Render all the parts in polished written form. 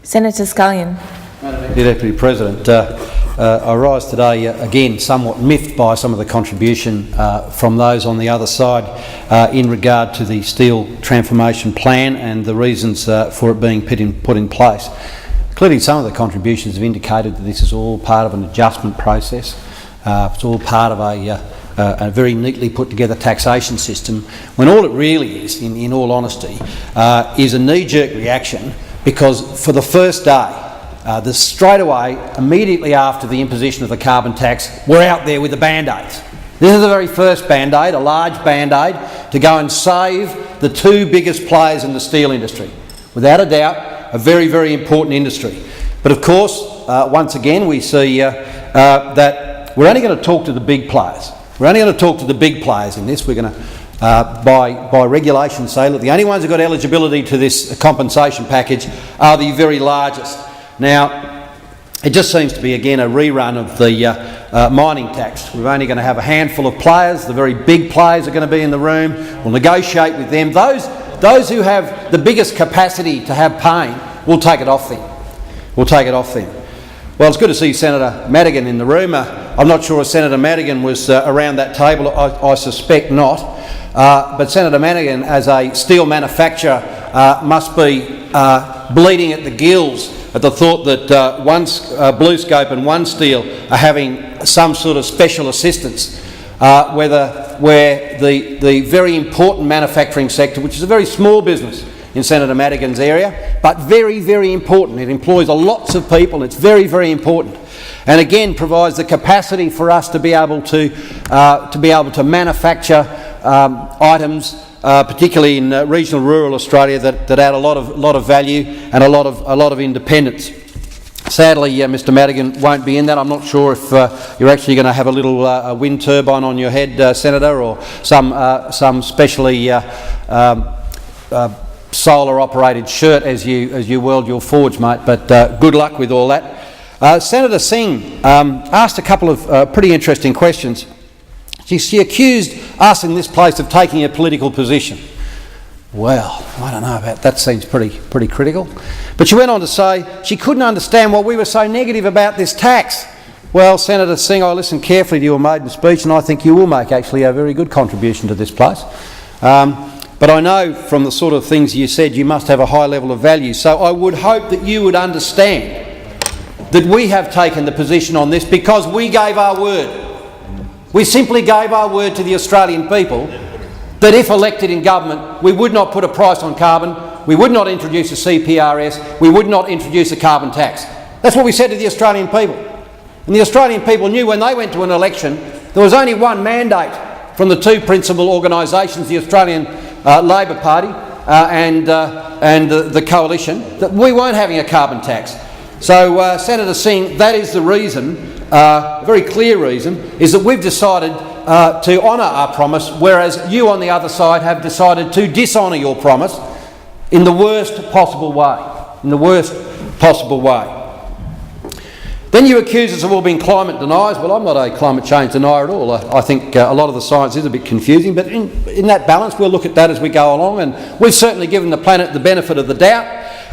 Senator Scullion. Madam Deputy President, I rise today again somewhat miffed by some of the contribution from those on the other side in regard to the steel transformation plan and the reasons for it being put in place. Clearly some of the contributions have indicated that this is all part of an adjustment process. It's all part of a very neatly put together taxation system, when all it really is, in all honesty, is a knee-jerk reaction because for the first day, straight away, immediately after the imposition of the carbon tax, we're out there with the bandaids. This is the very first bandaid, a large bandaid, to go and save the two biggest players in the steel industry. Without a doubt, a very, very important industry. But of course, once again, we see that we're only going to talk to the big players. We're only going to talk to the big players in this. We're going to, by regulation, say, look, the only ones who've got eligibility to this compensation package are the very largest. Now, it just seems to be, again, a rerun of the mining tax. We're only going to have a handful of players. The very big players are going to be in the room. We'll negotiate with them. Those who have the biggest capacity to have pain, we'll take it off them. We'll take it off them. Well, it's good to see Senator Madigan in the room. I'm not sure if Senator Madigan was around that table. I suspect not. But Senator Madigan, as a steel manufacturer, must be bleeding at the gills at the thought that BlueScope and One Steel are having some sort of special assistance, where the very important manufacturing sector, which is a very small business in Senator Madigan's area, but very, very important. It employs lots of people. It's very, very important, and again provides the capacity for us to be able to manufacture items, particularly in regional rural Australia, that add a lot of value and a lot of independence. Sadly, Mr Madigan won't be in that. I'm not sure if you're actually going to have a little wind turbine on your head, Senator, or some specially solar-operated shirt as you whirled your forge, mate. But good luck with all that. Senator Singh asked a couple of pretty interesting questions. She accused us in this place of taking a political position. Well, I don't know about that. Seems pretty critical. But she went on to say she couldn't understand why we were so negative about this tax. Well, Senator Singh, I listened carefully to your maiden speech, and I think you will make actually a very good contribution to this place. But I know from the sort of things you said, you must have a high level of value. So I would hope that you would understand that we have taken the position on this because we gave our word. We simply gave our word to the Australian people that if elected in government, we would not put a price on carbon, we would not introduce a CPRS, we would not introduce a carbon tax. That's what we said to the Australian people. And the Australian people knew when they went to an election, there was only one mandate from the two principal organisations, the Australian Labor Party and the Coalition, that we weren't having a carbon tax. So, Senator Singh, that is the reason, a very clear reason, is that we've decided to honour our promise, whereas you on the other side have decided to dishonour your promise in the worst possible way. In the worst possible way. Then you accuse us of all being climate deniers. Well, I'm not a climate change denier at all. I think a lot of the science is a bit confusing, but in that balance, we'll look at that as we go along, and we've certainly given the planet the benefit of the doubt,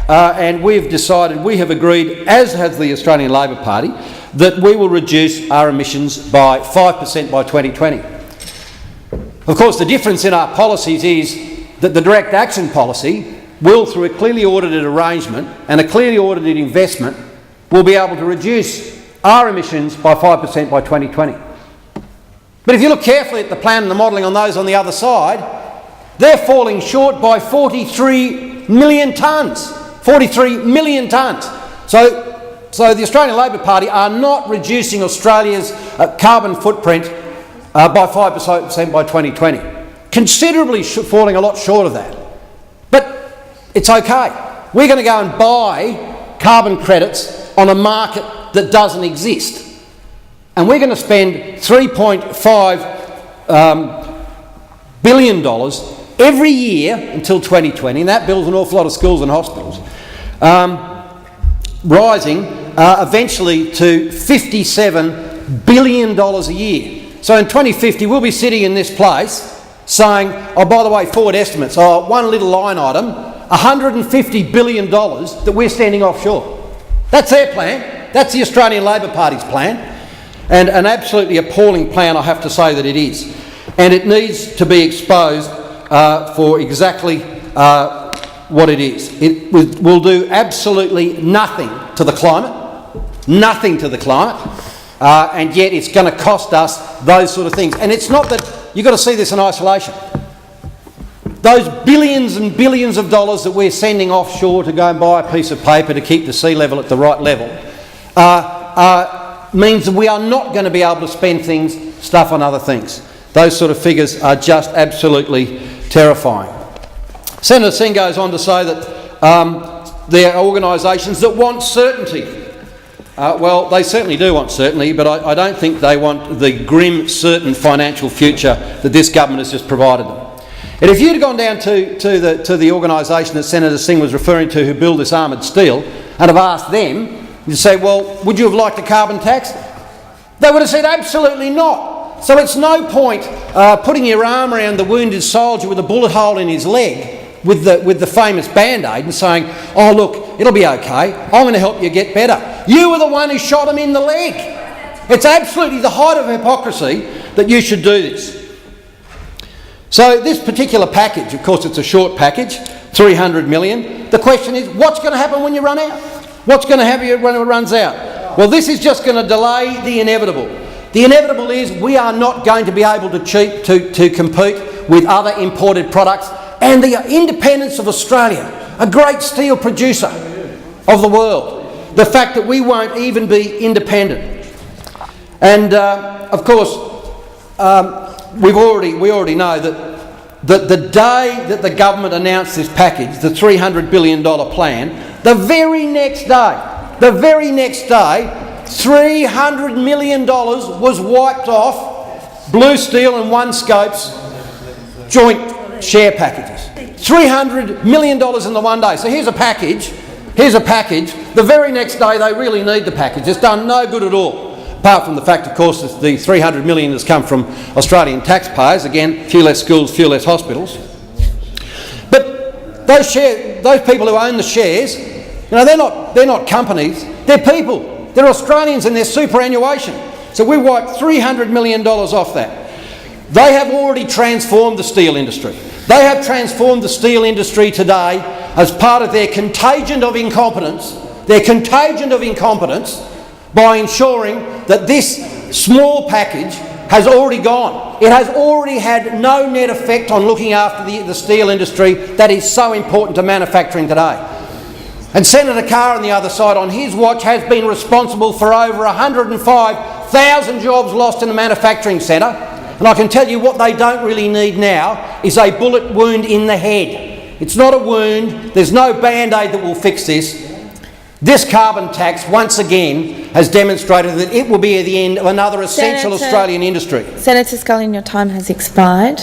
and we've decided, we have agreed, as has the Australian Labor Party, that we will reduce our emissions by 5% by 2020. Of course, the difference in our policies is that the direct action policy will, through a clearly audited arrangement and a clearly audited investment, will be able to reduce our emissions by 5% by 2020. But if you look carefully at the plan and the modelling on those on the other side, they're falling short by 43 million tonnes. 43 million tonnes. So the Australian Labor Party are not reducing Australia's carbon footprint by 5% by 2020. Considerably falling a lot short of that. But it's okay. We're going to go and buy carbon credits on a market that doesn't exist. And we're going to spend $3.5 billion every year until 2020, and that builds an awful lot of schools and hospitals, rising eventually to $57 billion a year. So in 2050 we'll be sitting in this place saying, oh, by the way, forward estimates, one little line item, $150 billion that we're sending offshore. That's their plan. That's the Australian Labor Party's plan. And an absolutely appalling plan, I have to say that it is. And it needs to be exposed for exactly what it is. It will do absolutely nothing to the climate, and yet it's going to cost us those sort of things. And it's not that, you've got to see this in isolation. Those billions and billions of dollars that we're sending offshore to go and buy a piece of paper to keep the sea level at the right level means that we are not going to be able to spend stuff on other things. Those sort of figures are just absolutely terrifying. Senator Singh goes on to say that there are organisations that want certainty. Well, they certainly do want certainty, but I don't think they want the grim, certain financial future that this government has just provided them. And if you'd have gone down to the organisation that Senator Singh was referring to who build this armoured steel and have asked them, you'd say, well, would you have liked a carbon tax? They would have said absolutely not. So it's no point putting your arm around the wounded soldier with a bullet hole in his leg with the famous Band-Aid and saying, oh look, it'll be okay, I'm going to help you get better. You were the one who shot him in the leg. It's absolutely the height of hypocrisy that you should do this. So this particular package, of course it's a short package, $300 million. The question is, what's going to happen when you run out? What's going to happen when it runs out? Well, this is just going to delay the inevitable. The inevitable is we are not going to be able to compete with other imported products, and the independence of Australia, a great steel producer of the world, the fact that we won't even be independent. And of course, we already know that the day that the government announced this package, the $300 billion plan, the very next day, $300 million was wiped off Blue Steel and OneScope's joint share packages. $300 million in the one day. So here's a package. The very next day they really need the package. It's done no good at all. Apart from the fact, of course, that the $300 million has come from Australian taxpayers. Again, few less schools, few less hospitals. But those people who own the shares, they're not companies. They're people. They're Australians and their superannuation. So we wiped $300 million off that. They have already transformed the steel industry. They have transformed the steel industry today as part of their contagion of incompetence. By ensuring that this small package has already gone. It has already had no net effect on looking after the steel industry that is so important to manufacturing today. And Senator Carr on the other side, on his watch, has been responsible for over 105,000 jobs lost in the manufacturing centre. And I can tell you what they don't really need now is a bullet wound in the head. It's not a wound. There's no Band-Aid that will fix this. This carbon tax, once again, has demonstrated that it will be at the end of another essential Australian industry. Senator Scullion, your time has expired.